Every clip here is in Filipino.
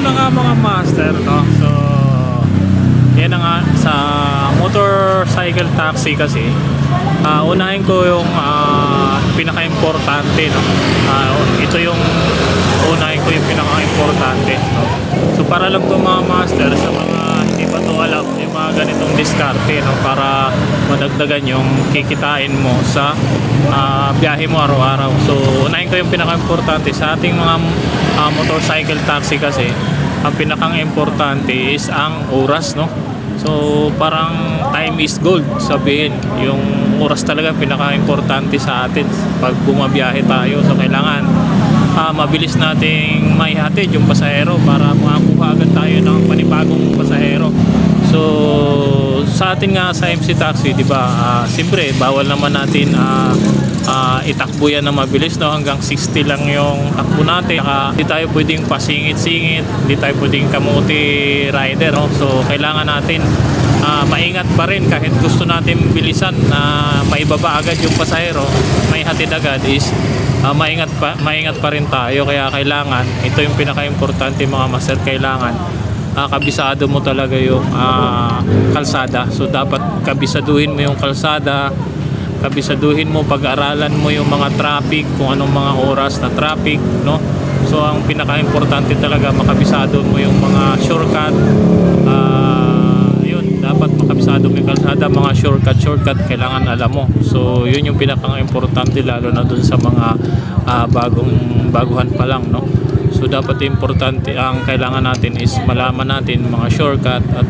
ayun na nga mga master, no? So yan na nga sa motorcycle taxi kasi unahin ko yung pinaka-importante, no? Ito yung unahin ko yung pinaka-importante, no? So para lang to mga master sa mga hindi pa to alam yung mga ganitong diskarte, no? Para madagdagan yung kikitain mo sa biyahe mo araw-araw. So unahin ko yung pinaka-importante sa ating mga motorcycle taxi kasi ang pinakang-importante is ang oras, no? So parang time is gold, sabihin yung oras talaga pinaka-importante sa atin pag bumabiyahe tayo. So kailangan mabilis nating maihatid yung pasahero para makakuha agad tayo ng panibagong pasahero. So sa atin nga sa MC Taxi, di ba, siyempre bawal naman natin itakbo yan na mabilis, no? Hanggang 60 lang yung takbo natin. Hindi tayo pwedeng pasingit-singit, hindi tayo pwedeng kamuti rider, no? So kailangan natin maingat pa rin kahit gusto natin bilisan na maibaba agad yung pasahero, may hatid agad, is maingat pa rin tayo. Kaya kailangan, ito yung pinaka-importante mga master, kailangan kabisado mo talaga yung kalsada. So dapat kabisaduhin mo yung kalsada, kabisaduhin mo, pag-aralan mo yung mga traffic, kung anong mga oras na traffic, no? So ang pinaka-importante talaga makabisado mo yung mga shortcut. Yun, dapat makabisado mo yung kalsada, mga shortcut kailangan alam mo. So yun yung pinaka-importante, lalo na dun sa mga baguhan pa lang, no? So dapat importante, ang kailangan natin is malaman natin mga shortcut at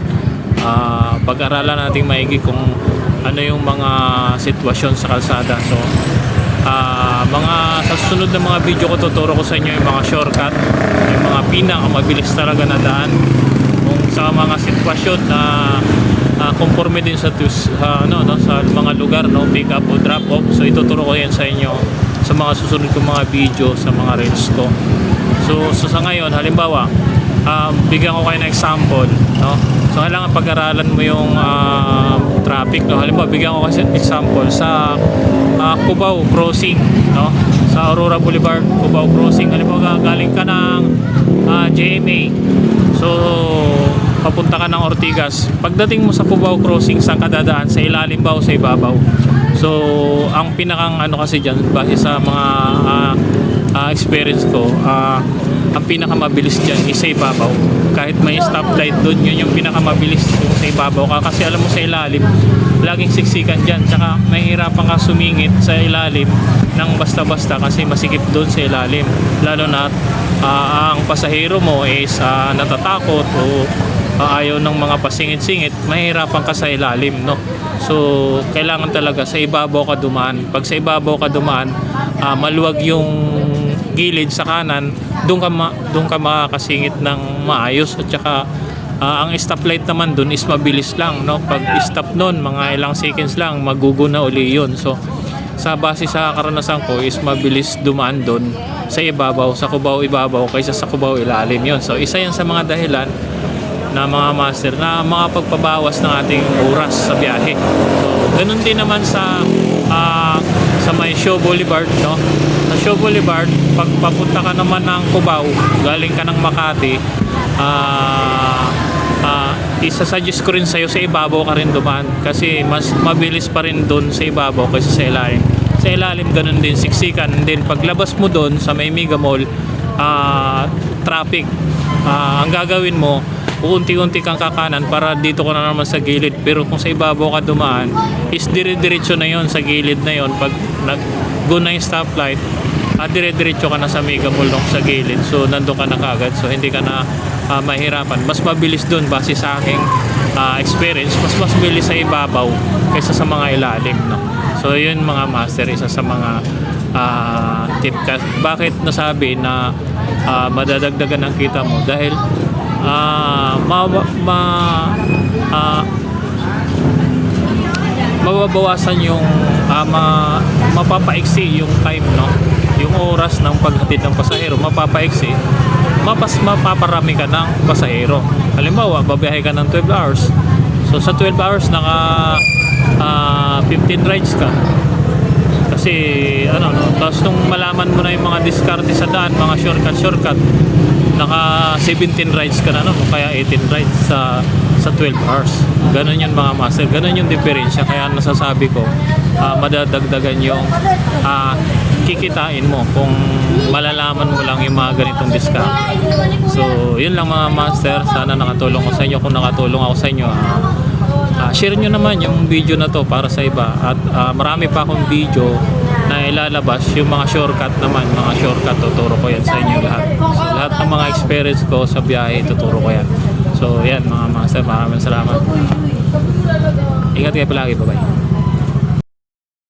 pag-aralan natin maigi kung ano yung mga sitwasyon sa kalsada. So mga sa susunod na mga video ko, tuturo ko sa inyo yung mga shortcut, yung mga pinakamabilis talaga na daan kung sa mga sitwasyon na conforme din sa mga lugar, no, pick up o drop off. So ituturo ko yan sa inyo sa mga susunod kong mga video sa mga reels ko. So sa ngayon, halimbawa, bigyan ko kayo ng example, no? So kailangan pag-aralan mo yung traffic, no? Halimbawa, bigyan ko kasi example sa Cubao Crossing, no? Sa Aurora Boulevard, Cubao Crossing. Halimbawa, galing ka ng GMA, so papunta ka ng Ortigas. Pagdating mo sa Cubao Crossing, saan ka dadaan? Sa ilalim ba o sa ibabaw? So ang pinakang kasi dyan, base sa mga experience ko, ang pinakamabilis dyan is sa ibabaw. Kahit may stoplight doon, yun yung pinakamabilis yung sa ibabaw ka. Kasi alam mo, sa ilalim laging siksikan dyan, tsaka mahirapan ka sumingit sa ilalim ng basta-basta kasi masikip doon sa ilalim, lalo na ang pasahero mo is natatakot o ayaw ng mga pasingit-singit, mahirapan ka sa ilalim, no? So kailangan talaga sa ibabaw ka dumaan. Pag sa ibabaw ka dumaan, maluwag yung gilid sa kanan, doon ka makakasingit ng maayos. At saka ang stoplight naman doon is mabilis lang, no? Pag stop noon, mga ilang seconds lang, maguguna uli yun. So sa base sa karanasan ko is mabilis dumaan doon sa ibabaw, sa Cubao ibabaw kaysa sa Cubao ilalim yun. So isa yan sa mga dahilan na mga master na makapagpabawas ng ating oras sa biyahe. So ganun din naman sa may Shaw Boulevard, no? Sa Shaw Boulevard, pag papunta ka naman ng Cubao, galing ka ng Makati, isasuggest ko rin sa'yo sa ibabaw ka rin dumaan kasi mas mabilis pa rin doon sa ibabaw kaysa sa ilalim. Sa ilalim ganun din, siksikan. And then paglabas mo doon sa may Mega Mall, traffic, ang gagawin mo, unti-unti kang kakanan para dito ka na naman sa gilid. Pero kung sa ibabaw ka dumaan, is dire-diretso na yon sa gilid na yon. Pag nag-go na yung stoplight, dire-diretso ka na sa Mega Mall sa gilid. So nandun ka na kagad. So hindi ka na mahirapan. Mas mabilis dun base sa aking experience. Mas mabilis sa ibabaw kaysa sa mga ilalim, no? So yun mga master, isa sa mga tip. Bakit nasabi na madadagdagan ang kita mo? Dahil mababawasan yung mapapaiksi yung time, no? Yung oras ng paghatid ng pasahero mapapaiksi, mapaparami ka ng pasahero. Halimbawa, babiyahe ka ng 12 hours. So sa 12 hours naka 15 rides ka. Kasi ano no, tapos nung malaman mo na yung mga diskarte sa daan, mga shortcut, naka 17 rides ka na no, o kaya 18 rides sa 12 hours. Ganun yun mga master, ganun yung diferensya. Kaya nasasabi ko, madadagdagan yung kikitain mo kung malalaman mo lang yung mga ganitong diskarte. So yun lang mga master, sana nakatulong ko sa inyo. Kung nakatulong ako sa inyo, share nyo naman yung video na to para sa iba. At marami pa akong video na ilalabas, yung mga shortcut naman, mga shortcut, tuturo ko yan sa inyo lahat. So lahat ng mga experience ko sa biyahe, tuturo ko yan. So yan mga master, maraming salamat. Ingat kayo palagi, bye bye.